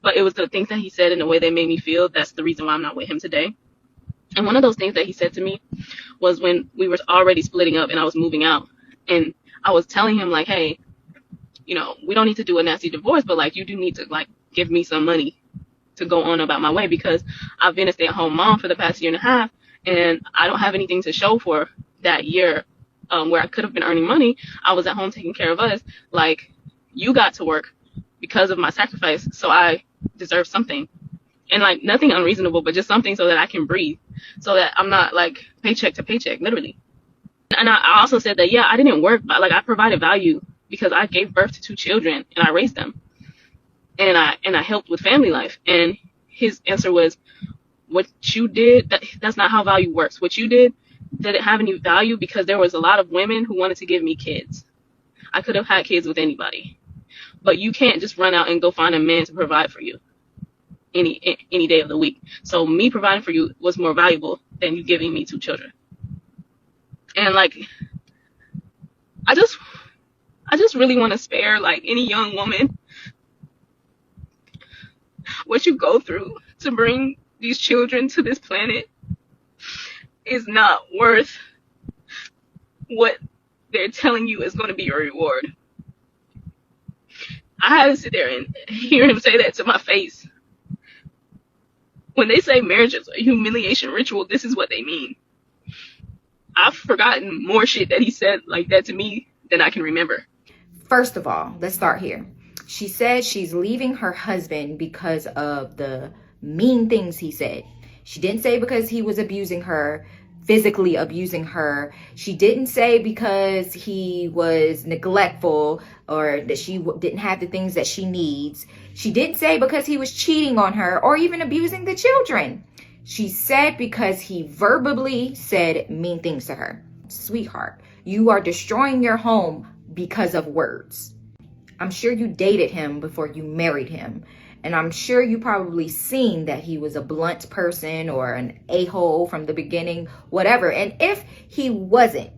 but it was the things that he said in the way that made me feel. That's the reason why I'm not with him today. And one of those things that he said to me was when we were already splitting up and I was moving out. And I was telling him, like, hey, we don't need to do a nasty divorce, but like, you do need to like give me some money to go on about my way, because I've been a stay-at-home mom for the past year and a half, and I don't have anything to show for that year, where I could have been earning money. I was at home taking care of us. Like, you got to work because of my sacrifice, so I deserve something. And like, nothing unreasonable, but just something so that I can breathe, so that I'm not like paycheck to paycheck, literally. And I also said that, yeah, I didn't work, but like, I provided value because I gave birth to 2 children and I raised them, and I helped with family life. And his answer was, what you did, that's not how value works. What you did didn't have any value because there was a lot of women who wanted to give me kids. I could have had kids with anybody, but you can't just run out and go find a man to provide for you any day of the week. So me providing for you was more valuable than you giving me 2 children. And like, I just really want to spare like any young woman what you go through to bring these children to this planet is not worth what they're telling you is going to be your reward. I had to sit there and hear him say that to my face. When they say marriage is a humiliation ritual, this is what they mean. I've forgotten more shit that he said like that to me than I can remember. First of all, let's start here. She said she's leaving her husband because of the mean things he said. She didn't say because he was abusing her, physically abusing her. She didn't say because he was neglectful or that she didn't have the things that she needs. She didn't say because he was cheating on her or even abusing the children. She said because he verbally said mean things to her. Sweetheart, you are destroying your home because of words. I'm sure you dated him before you married him. And I'm sure you probably seen that he was a blunt person or an a-hole from the beginning, whatever. And if he wasn't,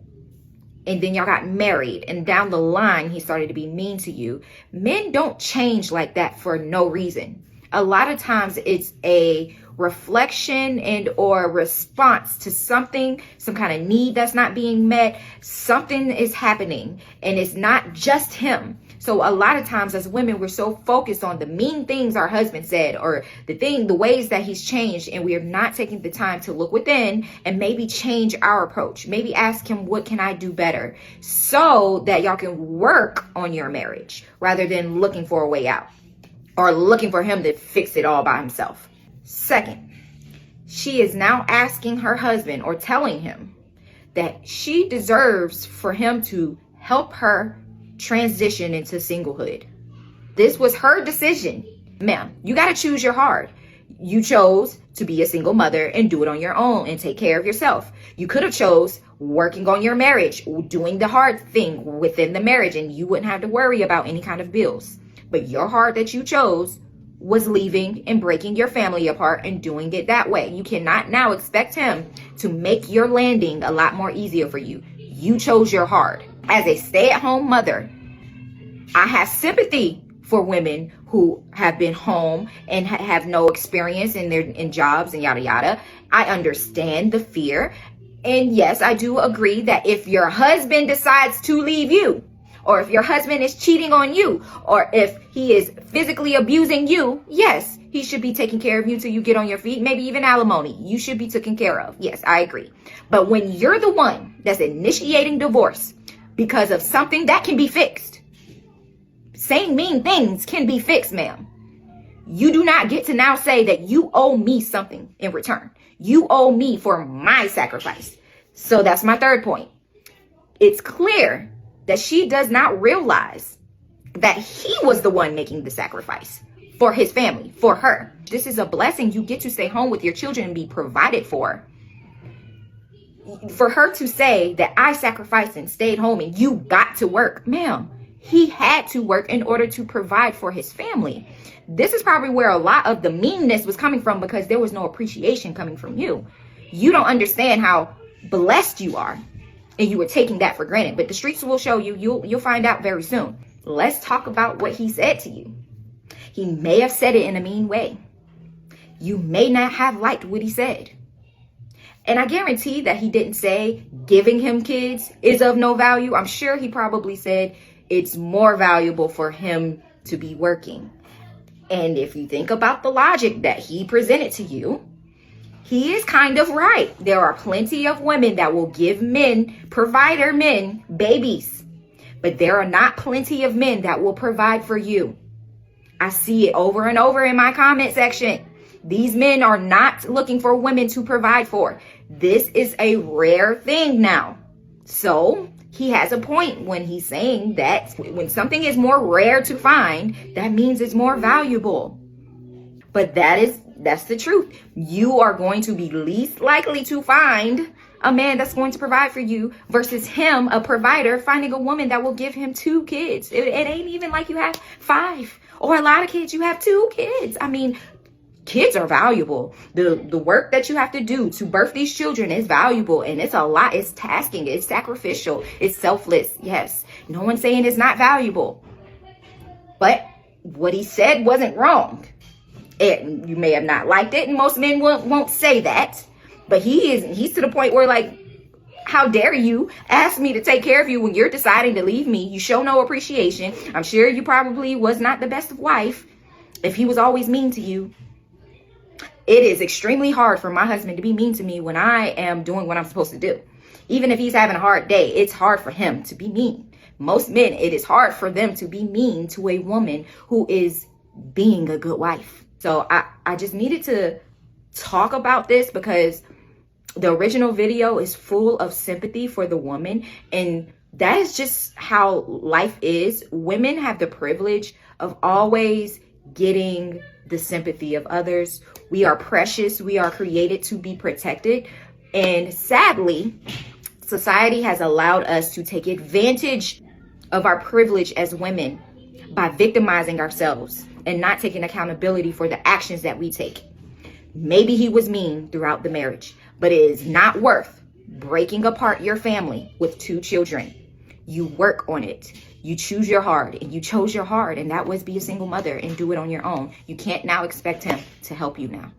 and then y'all got married and down the line he started to be mean to you, men don't change like that for no reason. A lot of times it's a reflection and or response to something, some kind of need that's not being met. Something is happening and it's not just him. So a lot of times as women, we're so focused on the mean things our husband said or the ways that he's changed, and we are not taking the time to look within and maybe change our approach. Maybe ask him, what can I do better, so that y'all can work on your marriage rather than looking for a way out or looking for him to fix it all by himself. Second, she is now asking her husband or telling him that she deserves for him to help her transition into singlehood. This was her decision. Ma'am, you got to choose your heart. You chose to be a single mother and do it on your own and take care of yourself. You could have chose working on your marriage, doing the hard thing within the marriage, and you wouldn't have to worry about any kind of bills. But your heart that you chose was leaving and breaking your family apart and doing it that way. You cannot now expect him to make your landing a lot more easier for you. You chose your heart. As a stay-at-home mother, I have sympathy for women who have been home and have no experience in jobs and yada yada. I understand the fear. And yes, I do agree that if your husband decides to leave you, or if your husband is cheating on you, or if he is physically abusing you, yes, he should be taking care of you till you get on your feet, maybe even alimony. You should be taken care of. Yes, I agree. But when you're the one that's initiating divorce because of something that can be fixed, saying mean things can be fixed, ma'am. You do not get to now say that you owe me something in return. You owe me for my sacrifice. So that's my third point. It's clear that she does not realize that he was the one making the sacrifice for his family, for her. This is a blessing. You get to stay home with your children and be provided for. For her to say that I sacrificed and stayed home and you got to work, ma'am, he had to work in order to provide for his family. This is probably where a lot of the meanness was coming from, because there was no appreciation coming from you. You don't understand how blessed you are, and you were taking that for granted. But the streets will show you. You'll find out very soon. Let's talk about what he said to you. He may have said it in a mean way. You may not have liked what he said. And I guarantee that he didn't say giving him kids is of no value. I'm sure he probably said it's more valuable for him to be working. And if you think about the logic that he presented to you, he is kind of right. There are plenty of women that will give men, provider men, babies. But there are not plenty of men that will provide for you. I see it over and over in my comment section. These men are not looking for women to provide for. This is a rare thing now. So he has a point when he's saying that when something is more rare to find, that means it's more valuable. But that's the truth. You are going to be least likely to find a man that's going to provide for you versus him, a provider, finding a woman that will give him 2 kids. It ain't even like you have 5 or a lot of kids. You have 2 kids. I mean, kids are valuable. The work that you have to do to birth these children is valuable, and it's a lot. It's tasking. It's sacrificial. It's selfless. Yes. No one's saying it's not valuable. But what he said wasn't wrong. You may have not liked it, and most men won't say that. But he's to the point where, like, how dare you ask me to take care of you when you're deciding to leave me? You show no appreciation. I'm sure you probably was not the best of wife if he was always mean to you. It is extremely hard for my husband to be mean to me when I am doing what I'm supposed to do. Even if he's having a hard day, it's hard for him to be mean. Most men, it is hard for them to be mean to a woman who is being a good wife. So I just needed to talk about this because the original video is full of sympathy for the woman. And that is just how life is. Women have the privilege of always getting the sympathy of others. We are precious. We are created to be protected. And sadly, society has allowed us to take advantage of our privilege as women by victimizing ourselves and not taking accountability for the actions that we take. Maybe he was mean throughout the marriage, but it is not worth breaking apart your family with 2 children. You work on it. You choose your hard, and you chose your hard, and that was be a single mother and do it on your own. You can't now expect him to help you now.